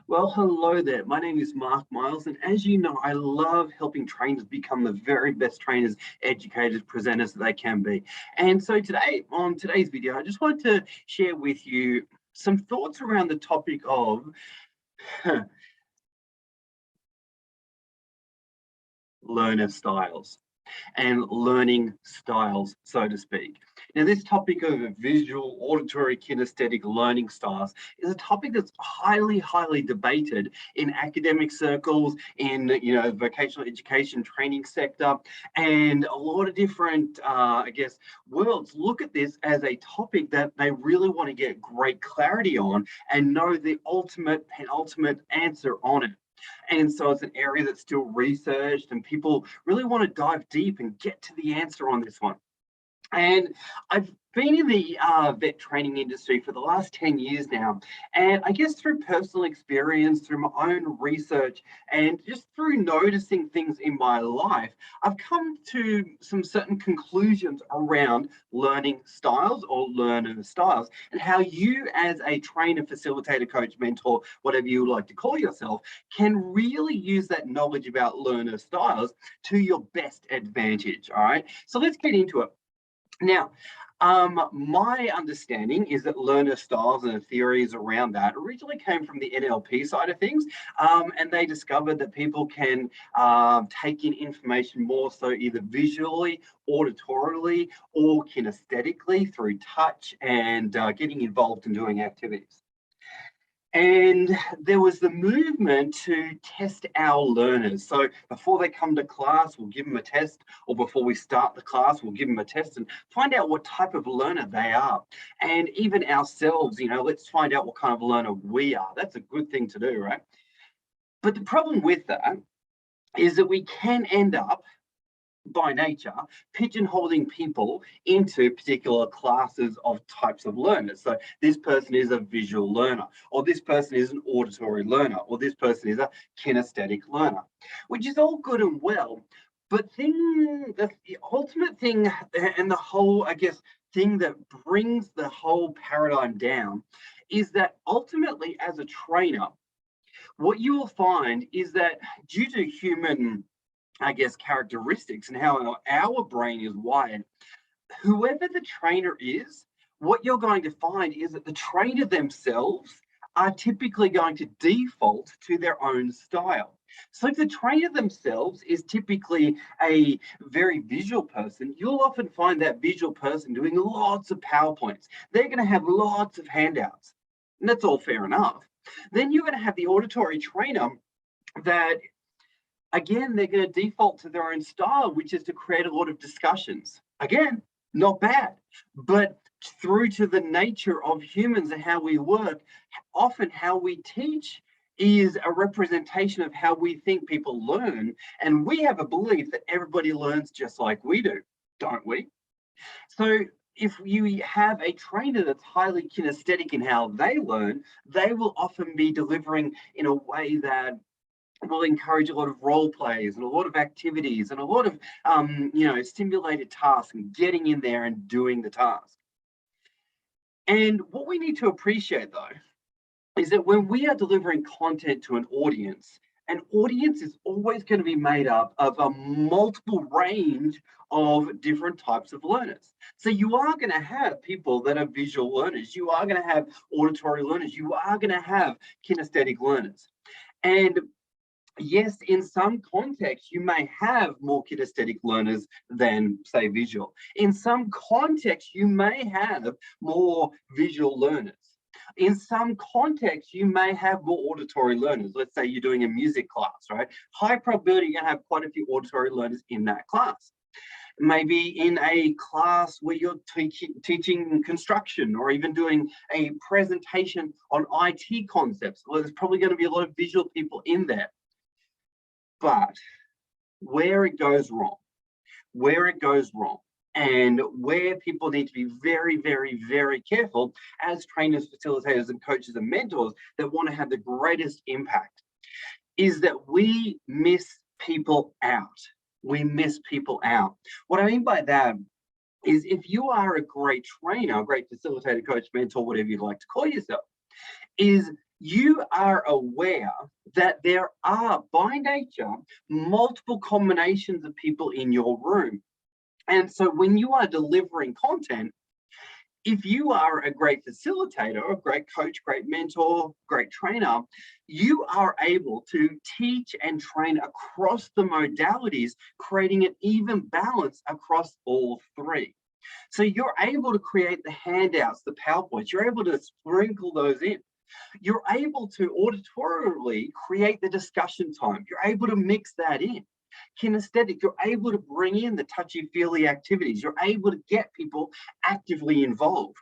Well, hello there. My name is Mark Miles, and as you know, I love helping trainers become the very best trainers, educators, presenters that they can be. And so today, on today's video, I just wanted to share with you some thoughts around the topic of learner styles and learning styles, so to speak. Now, this topic of visual, auditory, kinesthetic learning styles is a topic that's highly debated in academic circles, in vocational education training sector, and a lot of different, worlds look at this as a topic that they really want to get great clarity on and know the ultimate penultimate answer on it. And so it's an area that's still researched, and people really want to dive deep and get to the answer on this one. And I've been in the vet training industry for the last 10 years now. And I guess through personal experience, through my own research, and just through noticing things in my life, I've come to some certain conclusions around learning styles or learner styles, and how you, as a trainer, facilitator, coach, mentor, whatever you like to call yourself, can really use that knowledge about learner styles to your best advantage. All right. So let's get into it. Now, my understanding is that learner styles and the theories around that originally came from the NLP side of things, and they discovered that people can take in information more so either visually, auditorily, or kinesthetically through touch and getting involved in doing activities. And there was the movement to test our learners. So before they come to class, we'll give them a test, or before we start the class, we'll give them a test and find out what type of learner they are. And even ourselves, let's find out what kind of learner we are. That's a good thing to do, right? But the problem with that is that we can end up by nature, pigeonholing people into particular classes of types of learners. So this person is a visual learner, or this person is an auditory learner, or this person is a kinesthetic learner, which is all good and well. But the ultimate thing and the whole, thing that brings the whole paradigm down is that ultimately, as a trainer, what you will find is that due to human characteristics and how our brain is wired, whoever the trainer is, what you're going to find is that the trainer themselves are typically going to default to their own style. So if the trainer themselves is typically a very visual person, you'll often find that visual person doing lots of PowerPoints. They're going to have lots of handouts, and that's all fair enough. Then you're going to have the auditory trainer that, again, they're going to default to their own style, which is to create a lot of discussions. Again, not bad, but through to the nature of humans and how we work, often how we teach is a representation of how we think people learn. And we have a belief that everybody learns just like we do, don't we? So if you have a trainer that's highly kinesthetic in how they learn, they will often be delivering in a way that will encourage a lot of role plays and a lot of activities and a lot of stimulated tasks and getting in there and doing the task. And what we need to appreciate, though, is that when we are delivering content to an audience is always going to be made up of a multiple range of different types of learners. So you are going to have people that are visual learners, you are going to have auditory learners, you are going to have kinesthetic learners. And yes, in some contexts, you may have more kinesthetic learners than, say, visual. In some contexts, you may have more visual learners. In some contexts, you may have more auditory learners. Let's say you're doing a music class, right? High probability you're going to have quite a few auditory learners in that class. Maybe in a class where you're teaching construction or even doing a presentation on IT concepts, well, there's probably going to be a lot of visual people in there. But where it goes wrong, and where people need to be very careful as trainers, facilitators, and coaches and mentors that want to have the greatest impact, is that we miss people out. What I mean by that is, if you are a great trainer, a great facilitator, coach, mentor, whatever you'd like to call yourself, is you are aware that there are, by nature, multiple combinations of people in your room. And so when you are delivering content, if you are a great facilitator, a great coach, great mentor, great trainer, you are able to teach and train across the modalities, creating an even balance across all three. So you're able to create the handouts, the PowerPoints, you're able to sprinkle those in. You're able to auditorially create the discussion time. You're able to mix that in. Kinesthetic, you're able to bring in the touchy-feely activities. You're able to get people actively involved.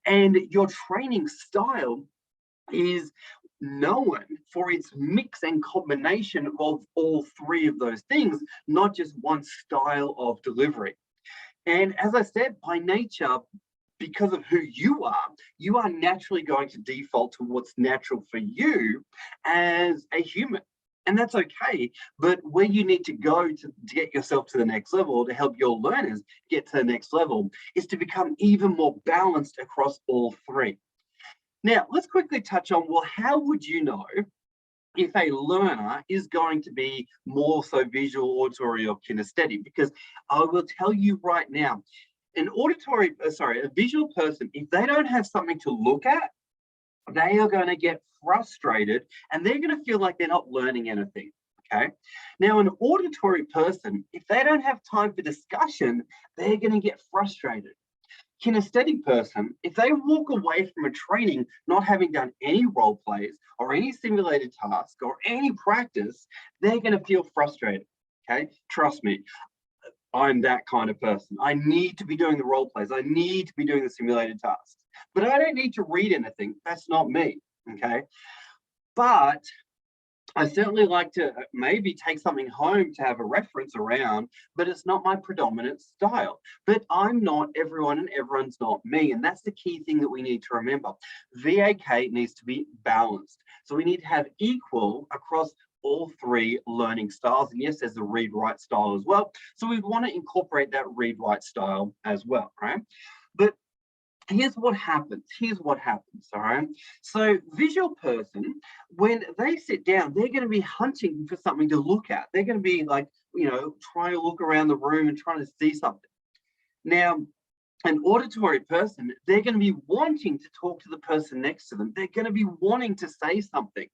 And your training style is known for its mix and combination of all three of those things, not just one style of delivery. And as I said, by nature, because of who you are naturally going to default to what's natural for you as a human. And that's okay. But where you need to go to get yourself to the next level, to help your learners get to the next level, is to become even more balanced across all three. Now, let's quickly touch on, well, how would you know if a learner is going to be more so visual, auditory, or kinesthetic? Because I will tell you right now, a visual person, if they don't have something to look at, they are going to get frustrated and they're going to feel like they're not learning anything. Okay. Now, an auditory person, if they don't have time for discussion, they're going to get frustrated. Kinesthetic person, if they walk away from a training not having done any role plays or any simulated task or any practice, they're going to feel frustrated. Okay. Trust me, I'm that kind of person. I need to be doing the role plays. I need to be doing the simulated tasks, but I don't need to read anything. That's not me, okay? But I certainly like to maybe take something home to have a reference around, but it's not my predominant style. But I'm not everyone and everyone's not me. And that's the key thing that we need to remember. VAK needs to be balanced. So we need to have equal across all three learning styles. And yes, there's a read-write style as well. So we want to incorporate that read-write style as well, right? But here's what happens, all right? So visual person, when they sit down, they're going to be hunting for something to look at. They're going to be like, trying to look around the room and trying to see something. Now, an auditory person, they're going to be wanting to talk to the person next to them. They're going to be wanting to say something.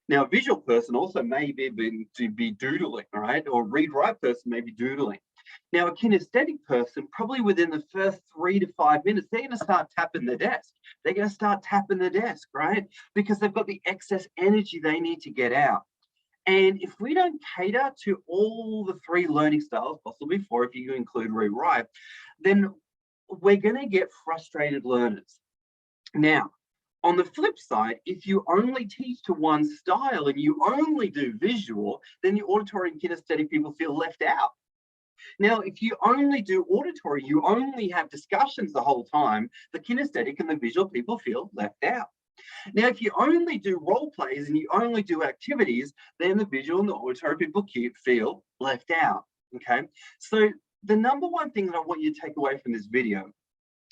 Now, a visual person also may be doodling, right? Or read-write person may be doodling. Now, a kinesthetic person, probably within the first 3 to 5 minutes, they're going to start tapping the desk. They're going to start tapping the desk, right? Because they've got the excess energy they need to get out. And if we don't cater to all the three learning styles, possibly four if you include read-write, then we're going to get frustrated learners. Now, on the flip side, if you only teach to one style and you only do visual, then your auditory and kinesthetic people feel left out. Now, if you only do auditory, you only have discussions the whole time, the kinesthetic and the visual people feel left out. Now, if you only do role plays and you only do activities, then the visual and the auditory people feel left out, okay? So the number one thing that I want you to take away from this video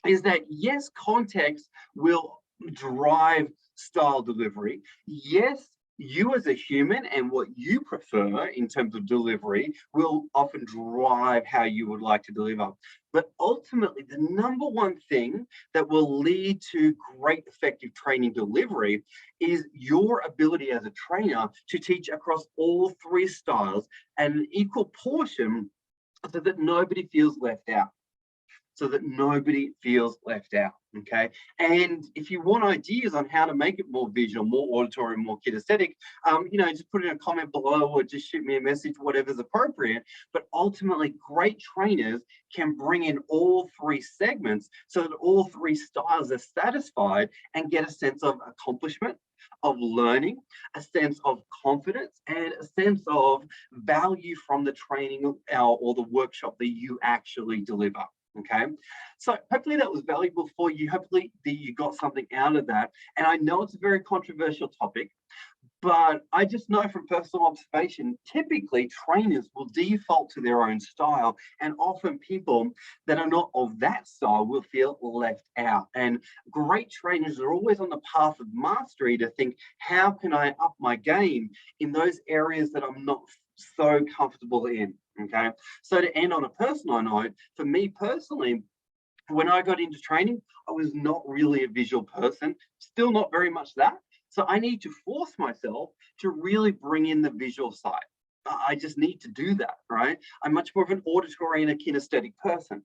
is that, yes, context will drive style delivery. Yes, you as a human and what you prefer in terms of delivery will often drive how you would like to deliver. But ultimately, the number one thing that will lead to great effective training delivery is your ability as a trainer to teach across all three styles at an equal portion so that nobody feels left out. Okay? And if you want ideas on how to make it more visual, more auditory, more kinesthetic, just put in a comment below or just shoot me a message, whatever's appropriate. But ultimately, great trainers can bring in all three segments so that all three styles are satisfied and get a sense of accomplishment, of learning, a sense of confidence, and a sense of value from the training or the workshop that you actually deliver. Okay, so hopefully that was valuable for you. Hopefully that you got something out of that. And I know it's a very controversial topic, But I just know from personal observation, typically trainers will default to their own style, and often people that are not of that style will feel left out. And great trainers are always on the path of mastery to think, how can I up my game in those areas that I'm not so comfortable in? Okay. So to end on a personal note, for me personally, when I got into training, I was not really a visual person, still not very much that. So I need to force myself to really bring in the visual side. I just need to do that, right? I'm much more of an auditory and a kinesthetic person.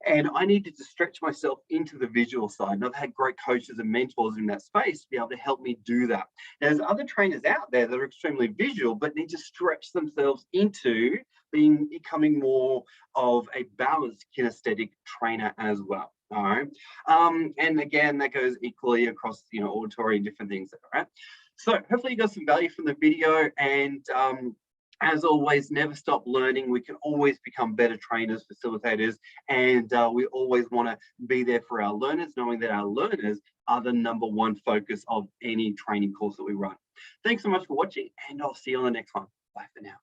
And I needed to stretch myself into the visual side. And I've had great coaches and mentors in that space to be able to help me do that. There's other trainers out there that are extremely visual, but need to stretch themselves into becoming more of a balanced kinesthetic trainer as well. All right. And again, that goes equally across, auditory and different things. All right. So hopefully you got some value from the video, and as always, never stop learning. We can always become better trainers, facilitators, and we always want to be there for our learners, knowing that our learners are the #1 focus of any training course that we run. Thanks so much for watching, and I'll see you on the next one. Bye for now.